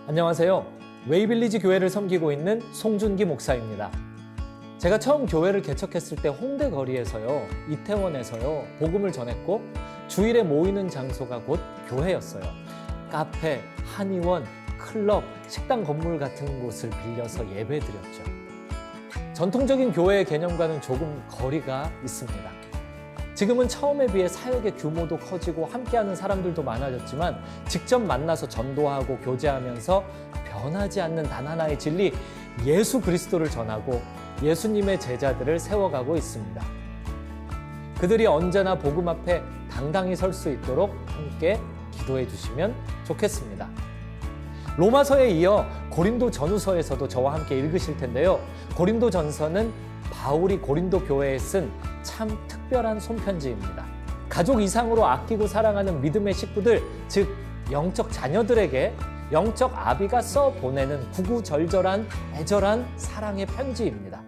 안녕하세요. 웨이빌리지 교회를 섬기고 있는 송준기 목사입니다. 제가 처음 교회를 개척했을 때 홍대 거리에서요, 이태원에서요, 복음을 전했고 주일에 모이는 장소가 곧 교회였어요. 카페, 한의원, 클럽, 식당 건물 같은 곳을 빌려서 예배드렸죠. 전통적인 교회의 개념과는 조금 거리가 있습니다. 지금은 처음에 비해 사역의 규모도 커지고 함께하는 사람들도 많아졌지만 직접 만나서 전도하고 교제하면서 변하지 않는 단 하나의 진리, 예수 그리스도를 전하고 예수님의 제자들을 세워가고 있습니다. 그들이 언제나 복음 앞에 당당히 설 수 있도록 함께 기도해 주시면 좋겠습니다. 로마서에 이어 고린도 전후서에서도 저와 함께 읽으실 텐데요. 고린도 전서는 바울이 고린도 교회에 쓴 참 특별한 손편지입니다. 가족 이상으로 아끼고 사랑하는 믿음의 식구들, 즉 영적 자녀들에게 영적 아비가 써 보내는 구구절절한 애절한 사랑의 편지입니다.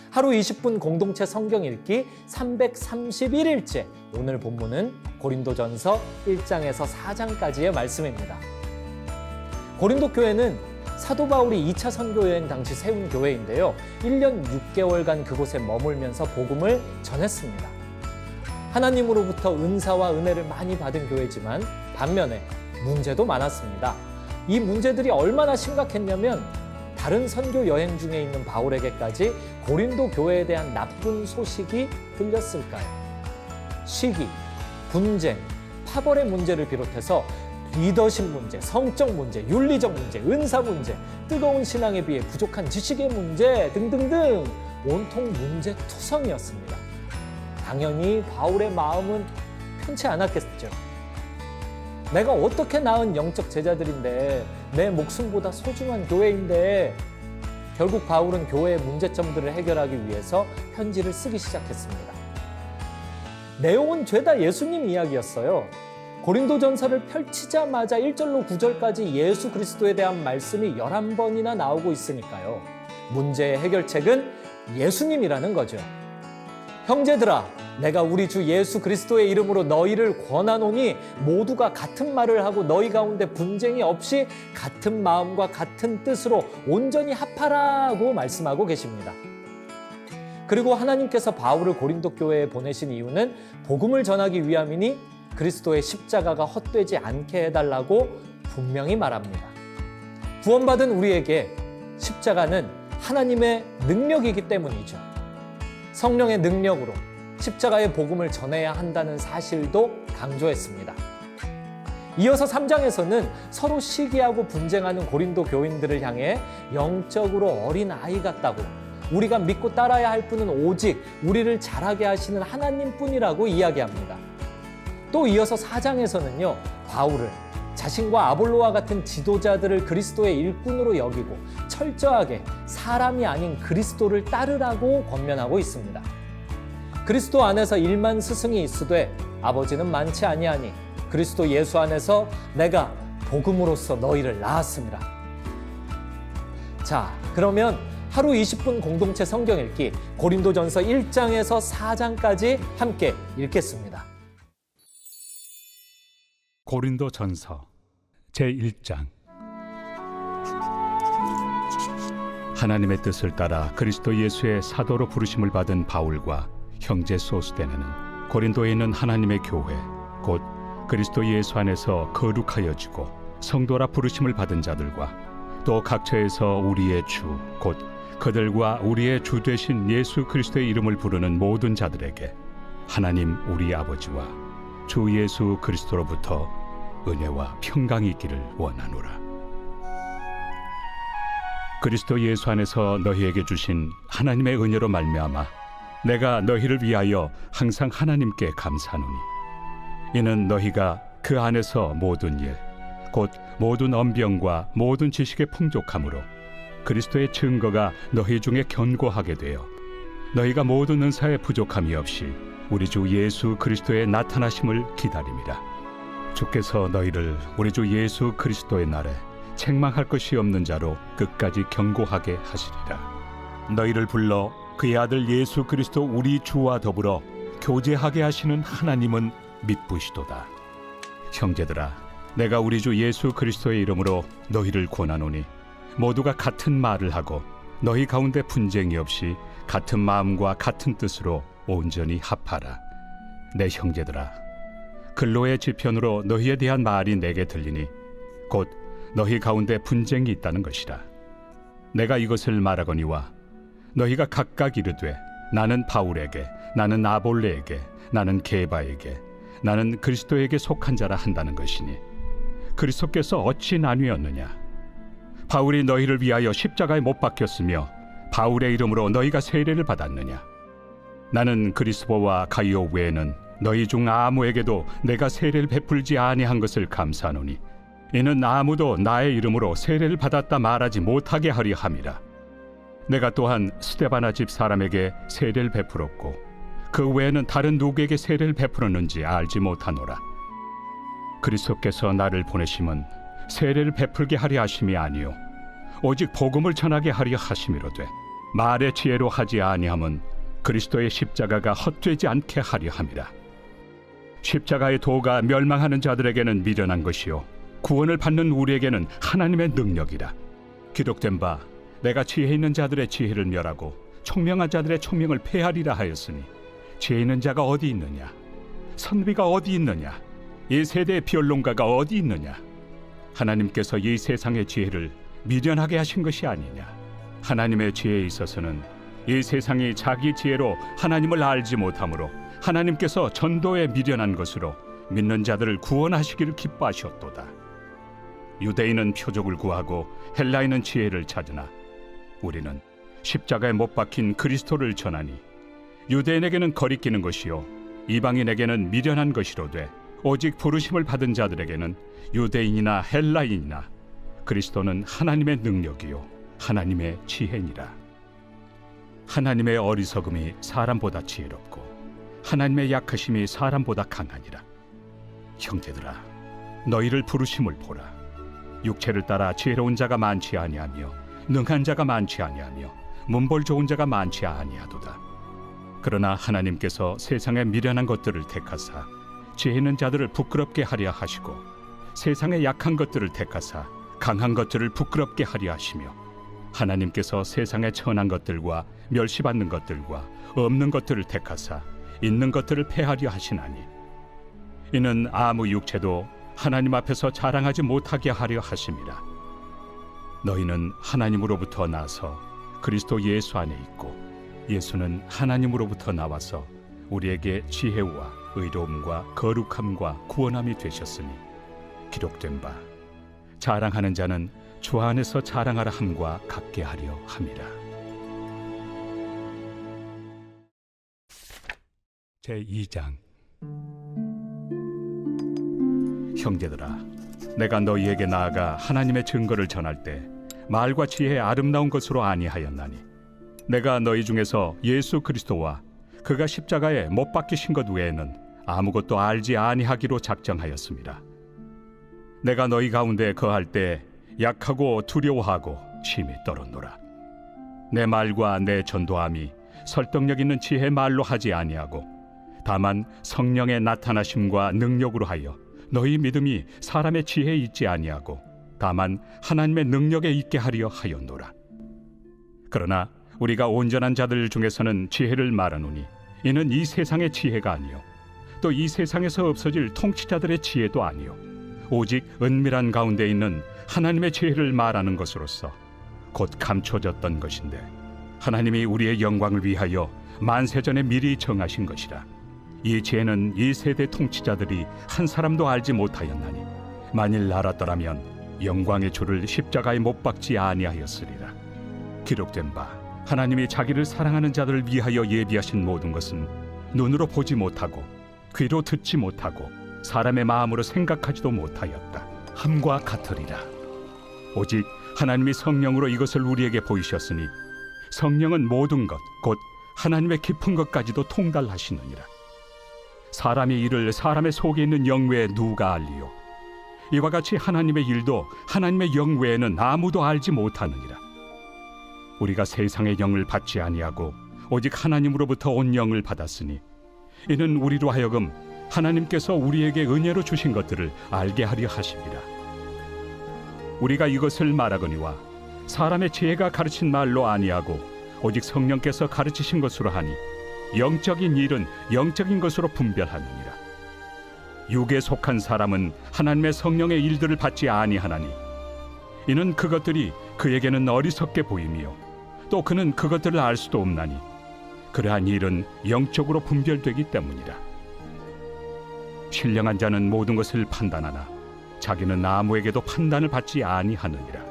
하루 20분 공동체 성경 읽기 331일째, 오늘 본문은 고린도전서 1장에서 4장까지의 말씀입니다. 고린도 교회는 사도 바울이 2차 선교 여행 당시 세운 교회인데요. 1년 6개월간 그곳에 머물면서 복음을 전했습니다. 하나님으로부터 은사와 은혜를 많이 받은 교회지만 반면에 문제도 많았습니다. 이 문제들이 얼마나 심각했냐면 다른 선교 여행 중에 있는 바울에게까지 고린도 교회에 대한 나쁜 소식이 들렸을까요? 시기, 분쟁, 파벌의 문제를 비롯해서 리더십 문제, 성적 문제, 윤리적 문제, 은사 문제, 뜨거운 신앙에 비해 부족한 지식의 문제 등등등 온통 문제 투성이었습니다. 당연히 바울의 마음은 편치 않았겠죠. 내가 어떻게 낳은 영적 제자들인데, 내 목숨보다 소중한 교회인데, 결국 바울은 교회의 문제점들을 해결하기 위해서 편지를 쓰기 시작했습니다. 내용은 죄다 예수님 이야기였어요. 고린도전서를 펼치자마자 1절로 9절까지 예수 그리스도에 대한 말씀이 11번이나 나오고 있으니까요. 문제의 해결책은 예수님이라는 거죠. 형제들아, 내가 우리 주 예수 그리스도의 이름으로 너희를 권하노니 모두가 같은 말을 하고 너희 가운데 분쟁이 없이 같은 마음과 같은 뜻으로 온전히 합하라고 말씀하고 계십니다. 그리고 하나님께서 바울을 고린도 교회에 보내신 이유는 복음을 전하기 위함이니 그리스도의 십자가가 헛되지 않게 해달라고 분명히 말합니다. 구원받은 우리에게 십자가는 하나님의 능력이기 때문이죠. 성령의 능력으로 십자가의 복음을 전해야 한다는 사실도 강조했습니다. 이어서 3장에서는 서로 시기하고 분쟁하는 고린도 교인들을 향해 영적으로 어린 아이 같다고, 우리가 믿고 따라야 할 분은 오직 우리를 자라게 하시는 하나님뿐이라고 이야기합니다. 또 이어서 4장에서는요, 바울을 자신과 아볼로와 같은 지도자들을 그리스도의 일꾼으로 여기고 철저하게 사람이 아닌 그리스도를 따르라고 권면하고 있습니다. 그리스도 안에서 1만 스승이 있으되 아버지는 많지 아니하니 그리스도 예수 안에서 내가 복음으로써 너희를 낳았습니다. 자, 그러면 하루 20분 공동체 성경 읽기 고린도전서 1장에서 4장까지 함께 읽겠습니다. 고린도전서 제1장. 하나님의 뜻을 따라 그리스도 예수의 사도로 부르심을 받은 바울과 형제 소스데나는 고린도에 있는 하나님의 교회 곧 그리스도 예수 안에서 거룩하여지고 성도라 부르심을 받은 자들과 또 각처에서 우리의 주 곧 그들과 우리의 주 되신 예수 그리스도의 이름을 부르는 모든 자들에게 하나님 우리 아버지와 주 예수 그리스도로부터 은혜와 평강이 있기를 원하노라. 그리스도 예수 안에서 너희에게 주신 하나님의 은혜로 말미암아 내가 너희를 위하여 항상 하나님께 감사하노니 이는 너희가 그 안에서 모든 일 곧 모든 언병과 모든 지식의 풍족함으로 그리스도의 증거가 너희 중에 견고하게 되어 너희가 모든 은사의 부족함이 없이 우리 주 예수 그리스도의 나타나심을 기다림이라. 주께서 너희를 우리 주 예수 그리스도의 날에 책망할 것이 없는 자로 끝까지 견고하게 하시리라. 너희를 불러 그의 아들 예수 그리스도 우리 주와 더불어 교제하게 하시는 하나님은 미쁘시도다. 형제들아, 내가 우리 주 예수 그리스도의 이름으로 너희를 권하노니 모두가 같은 말을 하고 너희 가운데 분쟁이 없이 같은 마음과 같은 뜻으로 온전히 합하라. 내 형제들아, 근로의 지편으로 너희에 대한 말이 내게 들리니 곧 너희 가운데 분쟁이 있다는 것이라. 내가 이것을 말하거니와 너희가 각각 이르되 나는 바울에게, 나는 아볼레에게, 나는 게바에게, 나는 그리스도에게 속한 자라 한다는 것이니 그리스도께서 어찌 나뉘었느냐? 바울이 너희를 위하여 십자가에 못 박혔으며 바울의 이름으로 너희가 세례를 받았느냐? 나는 그리스도와 가이오 외에는 너희 중 아무에게도 내가 세례를 베풀지 아니한 것을 감사하노니 이는 아무도 나의 이름으로 세례를 받았다 말하지 못하게 하려 함이라. 내가 또한 스데바나 집 사람에게 세례를 베풀었고 그 외에는 다른 누구에게 세례를 베풀었는지 알지 못하노라. 그리스도께서 나를 보내심은 세례를 베풀게 하려 하심이 아니요 오직 복음을 전하게 하려 하심이로되 말의 지혜로 하지 아니함은 그리스도의 십자가가 헛되지 않게 하려 함이라. 십자가의 도가 멸망하는 자들에게는 미련한 것이요 구원을 받는 우리에게는 하나님의 능력이라. 기록된 바 내가 지혜 있는 자들의 지혜를 멸하고 총명한 자들의 총명을 폐하리라 하였으니 지혜 있는 자가 어디 있느냐? 선비가 어디 있느냐? 이 세대의 변론가가 어디 있느냐? 하나님께서 이 세상의 지혜를 미련하게 하신 것이 아니냐? 하나님의 지혜에 있어서는 이 세상이 자기 지혜로 하나님을 알지 못하므로 하나님께서 전도에 미련한 것으로 믿는 자들을 구원하시기를 기뻐하셨도다. 유대인은 표적을 구하고 헬라인은 지혜를 찾으나 우리는 십자가에 못 박힌 그리스도를 전하니 유대인에게는 거리끼는 것이요 이방인에게는 미련한 것이로되 오직 부르심을 받은 자들에게는 유대인이나 헬라인이나 그리스도는 하나님의 능력이요 하나님의 지혜니라. 하나님의 어리석음이 사람보다 지혜롭고 하나님의 약하심이 사람보다 강하니라. 형제들아, 너희를 부르심을 보라. 육체를 따라 지혜로운 자가 많지 아니하며 능한 자가 많지 아니하며 문벌 좋은 자가 많지 아니하도다. 그러나 하나님께서 세상의 미련한 것들을 택하사 지혜 있는 자들을 부끄럽게 하려 하시고 세상의 약한 것들을 택하사 강한 것들을 부끄럽게 하려 하시며 하나님께서 세상의 천한 것들과 멸시받는 것들과 없는 것들을 택하사 있는 것들을 폐하려 하시나니 이는 아무 육체도 하나님 앞에서 자랑하지 못하게 하려 하심이라. 너희는 하나님으로부터 나서 그리스도 예수 안에 있고 예수는 하나님으로부터 나와서 우리에게 지혜와 의로움과 거룩함과 구원함이 되셨으니 기록된 바 자랑하는 자는 주 안에서 자랑하라 함과 같게 하려 함이라. 제2장. 형제들아, 내가 너희에게 나아가 하나님의 증거를 전할 때 말과 지혜의 아름다운 것으로 아니하였나니 내가 너희 중에서 예수 그리스도와 그가 십자가에 못 박히신 것 외에는 아무것도 알지 아니하기로 작정하였습니다. 내가 너희 가운데 거할 때 약하고 두려워하고 심히 떨었노라. 내 말과 내 전도함이 설득력 있는 지혜 말로 하지 아니하고 다만 성령의 나타나심과 능력으로 하여 너희 믿음이 사람의 지혜에 있지 아니하고 다만 하나님의 능력에 있게 하려 하였노라. 그러나 우리가 온전한 자들 중에서는 지혜를 말하노니 이는 이 세상의 지혜가 아니요 또 이 세상에서 없어질 통치자들의 지혜도 아니요 오직 은밀한 가운데 있는 하나님의 지혜를 말하는 것으로서 곧 감춰졌던 것인데 하나님이 우리의 영광을 위하여 만세전에 미리 정하신 것이라. 이 지혜는 이 세대 통치자들이 한 사람도 알지 못하였나니 만일 알았더라면 영광의 주를 십자가에 못 박지 아니하였으리라. 기록된 바 하나님이 자기를 사랑하는 자들을 위하여 예비하신 모든 것은 눈으로 보지 못하고 귀로 듣지 못하고 사람의 마음으로 생각하지도 못하였다 함과 같으리라. 오직 하나님이 성령으로 이것을 우리에게 보이셨으니 성령은 모든 것 곧 하나님의 깊은 것까지도 통달하시느니라. 사람의 일을 사람의 속에 있는 영 외에 누가 알리요? 이와 같이 하나님의 일도 하나님의 영 외에는 아무도 알지 못하느니라. 우리가 세상의 영을 받지 아니하고 오직 하나님으로부터 온 영을 받았으니 이는 우리로 하여금 하나님께서 우리에게 은혜로 주신 것들을 알게 하려 하십니다. 우리가 이것을 말하거니와 사람의 지혜가 가르친 말로 아니하고 오직 성령께서 가르치신 것으로 하니 영적인 일은 영적인 것으로 분별하느니라. 육에 속한 사람은 하나님의 성령의 일들을 받지 아니하나니 이는 그것들이 그에게는 어리석게 보이며 또 그는 그것들을 알 수도 없나니 그러한 일은 영적으로 분별되기 때문이라. 신령한 자는 모든 것을 판단하나 자기는 아무에게도 판단을 받지 아니하느니라.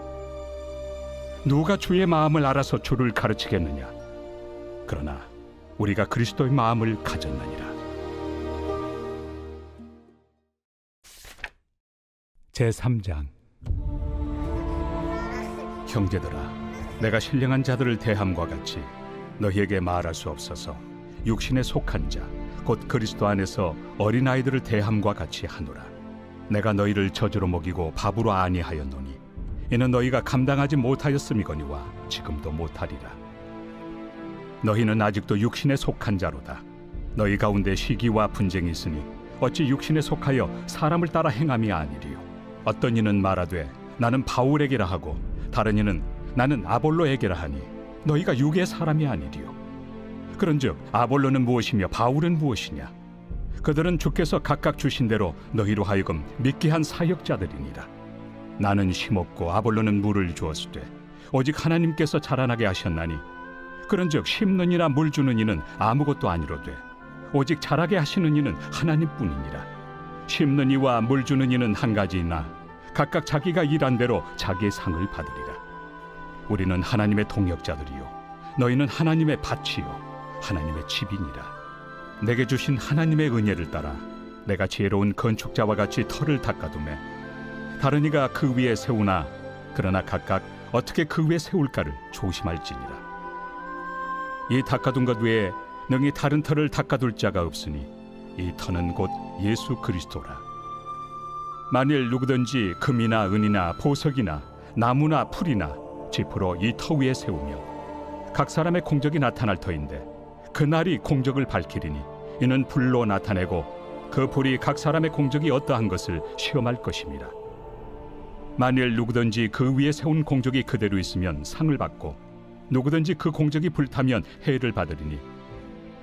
누가 주의 마음을 알아서 주를 가르치겠느냐? 그러나 우리가 그리스도의 마음을 가졌느니라. 제3장. 형제들아, 내가 신령한 자들을 대함과 같이 너희에게 말할 수 없어서 육신에 속한 자 곧 그리스도 안에서 어린아이들을 대함과 같이 하노라. 내가 너희를 저주로 먹이고 밥으로 아니하였노니 이는 너희가 감당하지 못하였음이거니와 지금도 못하리라. 너희는 아직도 육신에 속한 자로다. 너희 가운데 시기와 분쟁이 있으니 어찌 육신에 속하여 사람을 따라 행함이 아니리요. 어떤 이는 말하되 나는 바울에게라 하고 다른 이는 나는 아볼로에게라 하니 너희가 육의 사람이 아니리요. 그런즉 아볼로는 무엇이며 바울은 무엇이냐? 그들은 주께서 각각 주신 대로 너희로 하여금 믿게 한 사역자들이니라. 나는 심었고 아볼로는 물을 주었으되 오직 하나님께서 자라나게 하셨나니 그런즉 심는 이나 물 주는 이는 아무것도 아니로되 오직 자라게 하시는 이는 하나님뿐이니라. 심는 이와 물 주는 이는 한 가지이나 각각 자기가 일한 대로 자기의 상을 받으리라. 우리는 하나님의 동역자들이요 너희는 하나님의 밭이요 하나님의 집이니라. 내게 주신 하나님의 은혜를 따라 내가 지혜로운 건축자와 같이 터를 닦아두매 다른 이가 그 위에 세우나 그러나 각각 어떻게 그 위에 세울까를 조심할지니라. 이 닦아둔 것 외에 능히 다른 터를 닦아둘 자가 없으니 이 터는 곧 예수 그리스도라. 만일 누구든지 금이나 은이나 보석이나 나무나 풀이나 지프로 이 터 위에 세우면 각 사람의 공적이 나타날 터인데 그날이 공적을 밝히리니 이는 불로 나타내고 그 불이 각 사람의 공적이 어떠한 것을 시험할 것입니다. 만일 누구든지 그 위에 세운 공적이 그대로 있으면 상을 받고 누구든지 그 공적이 불타면 해를 받으리니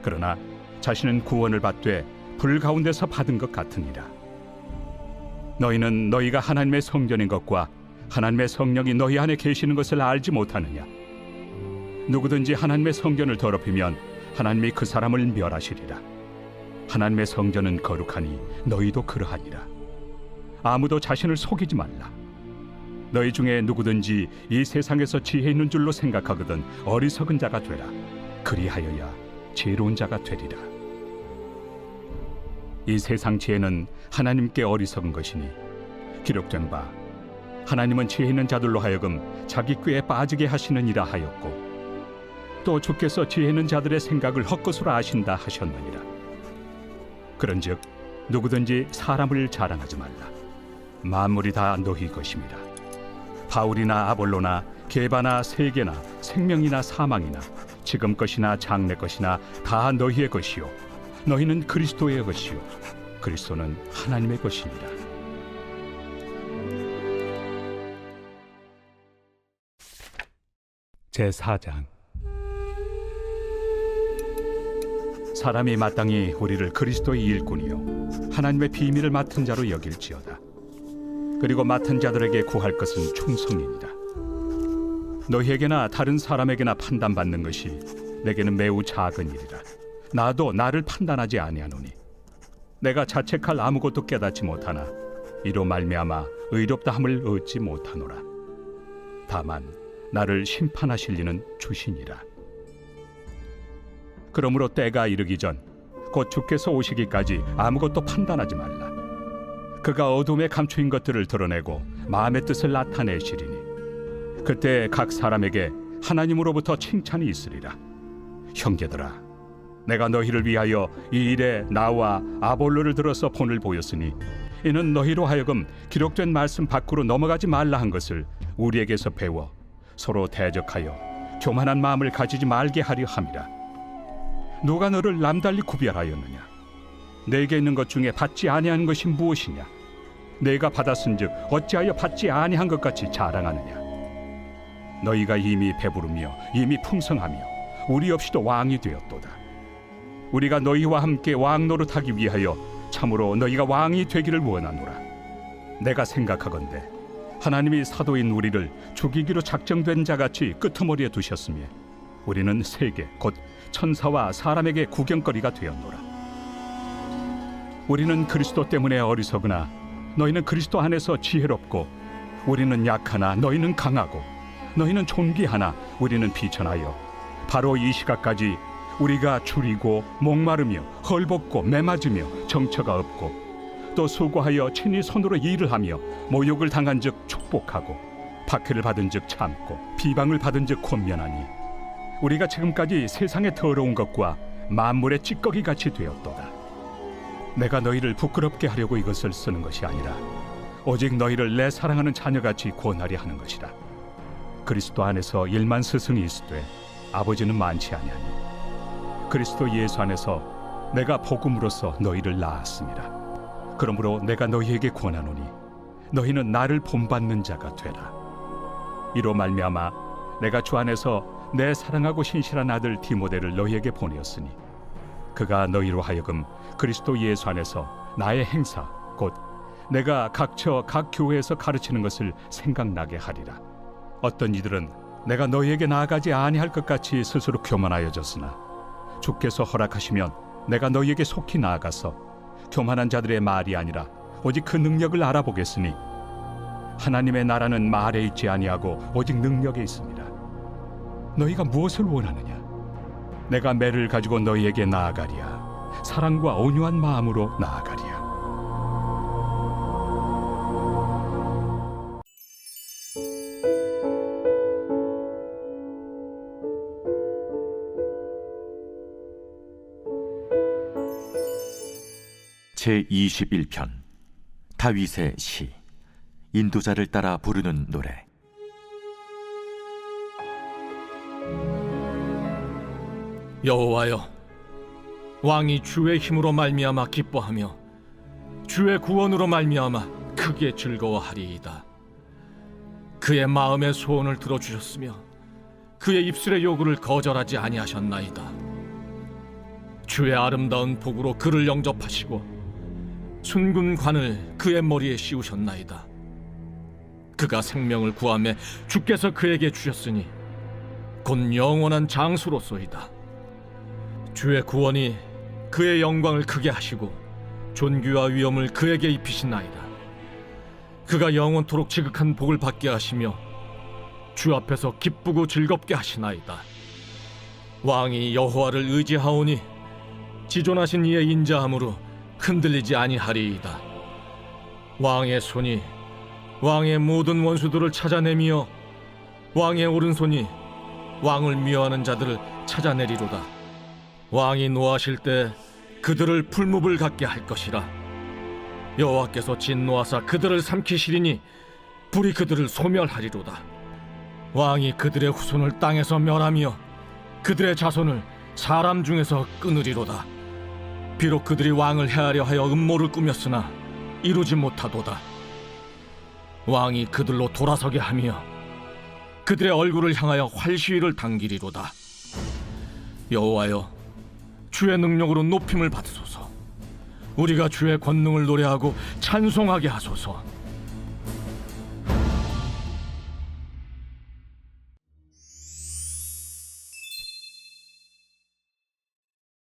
그러나 자신은 구원을 받되 불 가운데서 받은 것 같으니라. 너희는 너희가 하나님의 성전인 것과 하나님의 성령이 너희 안에 계시는 것을 알지 못하느냐? 누구든지 하나님의 성전을 더럽히면 하나님이 그 사람을 멸하시리라. 하나님의 성전은 거룩하니 너희도 그러하니라. 아무도 자신을 속이지 말라. 너희 중에 누구든지 이 세상에서 지혜 있는 줄로 생각하거든 어리석은 자가 되라. 그리하여야 지혜로운 자가 되리라. 이 세상 지혜는 하나님께 어리석은 것이니 기록된 바 하나님은 지혜 있는 자들로 하여금 자기 꾀에 빠지게 하시느니라 하였고 또 주께서 지혜 있는 자들의 생각을 헛것으로 아신다 하셨느니라. 그런즉 누구든지 사람을 자랑하지 말라. 만물이 다 너희 것입니다. 바울이나 아볼로나 게바나 세계나 생명이나 사망이나 지금 것이나 장래 것이나 다 너희의 것이요 너희는 그리스도의 것이요 그리스도는 하나님의 것이니라. 제4장. 사람이 마땅히 우리를 그리스도의 일꾼이요 하나님의 비밀을 맡은 자로 여길지어다. 그리고 맡은 자들에게 구할 것은 충성이니라. 너희에게나 다른 사람에게나 판단받는 것이 내게는 매우 작은 일이라. 나도 나를 판단하지 아니하노니 내가 자책할 아무것도 깨닫지 못하나 이로 말미암아 의롭다 함을 얻지 못하노라. 다만 나를 심판하실 이는 주시니라. 그러므로 때가 이르기 전 곧 주께서 오시기까지 아무것도 판단하지 말라. 그가 어둠에 감추인 것들을 드러내고 마음의 뜻을 나타내시리니 그때 각 사람에게 하나님으로부터 칭찬이 있으리라. 형제들아, 내가 너희를 위하여 이 일에 나와 아볼로를 들어서 본을 보였으니 이는 너희로 하여금 기록된 말씀 밖으로 넘어가지 말라 한 것을 우리에게서 배워 서로 대적하여 교만한 마음을 가지지 말게 하려 함이라. 누가 너를 남달리 구별하였느냐? 내게 있는 것 중에 받지 아니한 것이 무엇이냐? 내가 받았은즉 어찌하여 받지 아니한 것 같이 자랑하느냐? 너희가 이미 배부르며 이미 풍성하며 우리 없이도 왕이 되었도다. 우리가 너희와 함께 왕 노릇하기 위하여 참으로 너희가 왕이 되기를 원하노라. 내가 생각하건대 하나님이 사도인 우리를 죽이기로 작정된 자같이 끄트머리에 두셨으며 우리는 세계 곧 천사와 사람에게 구경거리가 되었노라. 우리는 그리스도 때문에 어리석으나 너희는 그리스도 안에서 지혜롭고, 우리는 약하나 너희는 강하고, 너희는 존귀하나 우리는 비천하여 바로 이 시각까지 우리가 줄이고 목마르며 헐벗고 매맞으며 정처가 없고, 또 수고하여 친히 손으로 일을 하며 모욕을 당한즉 축복하고 박해를 받은즉 참고 비방을 받은즉 권면하니, 우리가 지금까지 세상의 더러운 것과 만물의 찌꺼기 같이 되었도다. 내가 너희를 부끄럽게 하려고 이것을 쓰는 것이 아니라 오직 너희를 내 사랑하는 자녀같이 권하려 하는 것이라. 그리스도 안에서 1만 스승이 있으되 아버지는 많지 아니하니 그리스도 예수 안에서 내가 복음으로써 너희를 낳았습니다. 그러므로 내가 너희에게 권하노니 너희는 나를 본받는 자가 되라. 이로 말미암아 내가 주 안에서 내 사랑하고 신실한 아들 디모데를 너희에게 보내었으니 그가 너희로 하여금 그리스도 예수 안에서 나의 행사 곧 내가 각처 각 교회에서 가르치는 것을 생각나게 하리라. 어떤 이들은 내가 너희에게 나아가지 아니할 것 같이 스스로 교만하여졌으나 주께서 허락하시면 내가 너희에게 속히 나아가서 교만한 자들의 말이 아니라 오직 그 능력을 알아보겠으니 하나님의 나라는 말에 있지 아니하고 오직 능력에 있습니다. 너희가 무엇을 원하느냐? 내가 매를 가지고 너희에게 나아가리야. 사랑과 온유한 마음으로 나아가리야. 제21편 다윗의 시. 인도자를 따라 부르는 노래. 여호와여, 왕이 주의 힘으로 말미암아 기뻐하며 주의 구원으로 말미암아 크게 즐거워하리이다. 그의 마음의 소원을 들어주셨으며 그의 입술의 요구를 거절하지 아니하셨나이다. 주의 아름다운 복으로 그를 영접하시고 순금 관을 그의 머리에 씌우셨나이다. 그가 생명을 구하매 주께서 그에게 주셨으니 곧 영원한 장수로소이다. 주의 구원이 그의 영광을 크게 하시고 존귀와 위엄을 그에게 입히시나이다. 그가 영원토록 지극한 복을 받게 하시며 주 앞에서 기쁘고 즐겁게 하시나이다. 왕이 여호와를 의지하오니 지존하신 이의 인자함으로 흔들리지 아니하리이다. 왕의 손이 왕의 모든 원수들을 찾아내며 왕의 오른손이 왕을 미워하는 자들을 찾아내리로다. 왕이 노하실 때 그들을 풀무불 같게 할 것이라. 여호와께서 진노하사 그들을 삼키시리니 불이 그들을 소멸하리로다. 왕이 그들의 후손을 땅에서 멸하며 그들의 자손을 사람 중에서 끊으리로다. 비록 그들이 왕을 해하려 하여 음모를 꾸몄으나 이루지 못하도다. 왕이 그들로 돌아서게 하며 그들의 얼굴을 향하여 활시위를 당기리로다. 여호와여, 주의 능력으로 높임을 받으소서. 우리가 주의 권능을 노래하고 찬송하게 하소서.